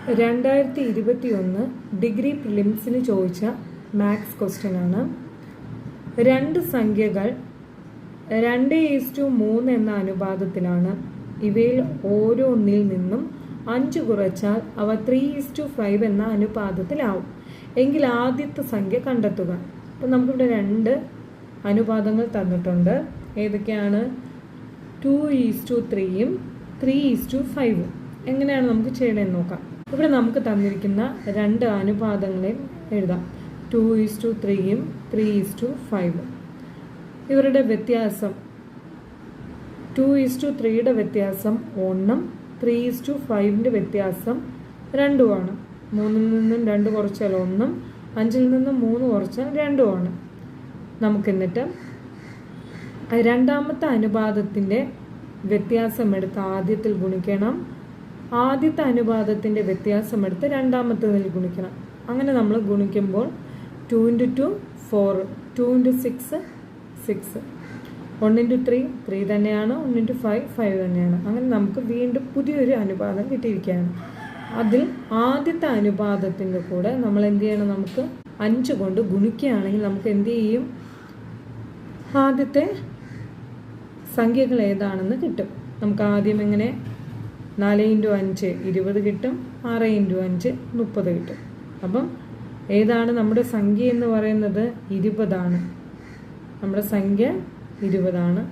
2021 degree പ്രിലിംസിന് ചോദിച്ച maths question ആണ്. രണ്ട് സംഖ്യകൾ 2:3 എന്ന അനുപാതത്തിലാണ്. ഇവയിൽ ഓരോന്നിൽ നിന്നും 5 കുറച്ചാൽ അവ 3:5 എന്ന അനുപാതത്തിലാവും. എങ്കിൽ ആദ്യത്തെ സംഖ്യ കണ്ടെത്തുക. അപ്പം നമുക്കിവിടെ രണ്ട് അനുപാതങ്ങൾ തന്നിട്ടുണ്ട്. ഏതൊക്കെയാണ്? 2:3യും 3:5. എങ്ങനെയാണ് നമുക്ക് ചെയ്യണമെന്ന് നോക്കാം. ഇവിടെ നമുക്ക് തന്നിരിക്കുന്ന രണ്ട് അനുപാതങ്ങളെയും എഴുതാം. 2:3യും 3:5. ഇവരുടെ വ്യത്യാസം 2:3യുടെ വ്യത്യാസം 1ഉം 3:5ൻ്റെ വ്യത്യാസം 2ഉമാണ്. 3ൽ നിന്നും 2 കുറച്ചാൽ 1ഉം 5ൽ നിന്നും 3 കുറച്ചാൽ 2ഉമാണ്. നമുക്കെന്നിട്ട് രണ്ടാമത്തെ അനുപാതത്തിൻ്റെ വ്യത്യാസം എടുത്ത് ആദ്യത്തിൽ ഗുണിക്കണം. ആദ്യത്തെ അനുപാതത്തിൻ്റെ വ്യത്യാസം എടുത്ത് രണ്ടാമത്തേതിൽ ഗുണിക്കണം. അങ്ങനെ നമ്മൾ ഗുണിക്കുമ്പോൾ 2 × 2 4, 2 × 6 6, 1 × 3 3 തന്നെയാണ്, 1 × 5 5 തന്നെയാണ്. അങ്ങനെ നമുക്ക് വീണ്ടും പുതിയൊരു അനുപാതം കിട്ടിയിരിക്കുകയാണ്. അതിൽ ആദ്യത്തെ അനുപാതത്തിൻ്റെ കൂടെ നമ്മൾ എന്ത് ചെയ്യണം? നമുക്ക് 5 കൊണ്ട് ഗുണിക്കുകയാണെങ്കിൽ നമുക്ക് എന്ത് ചെയ്യും? ആദ്യത്തെ സംഖ്യകൾ ഏതാണെന്ന് കിട്ടും. നമുക്ക് ആദ്യം എങ്ങനെ 4 × 5 20 കിട്ടും, 6 × 5 30 കിട്ടും. അപ്പം ഏതാണ് നമ്മുടെ സംഖ്യ എന്ന് പറയുന്നത്? 20 ആണ്. നമ്മുടെ സംഖ്യ 20 ആണ്.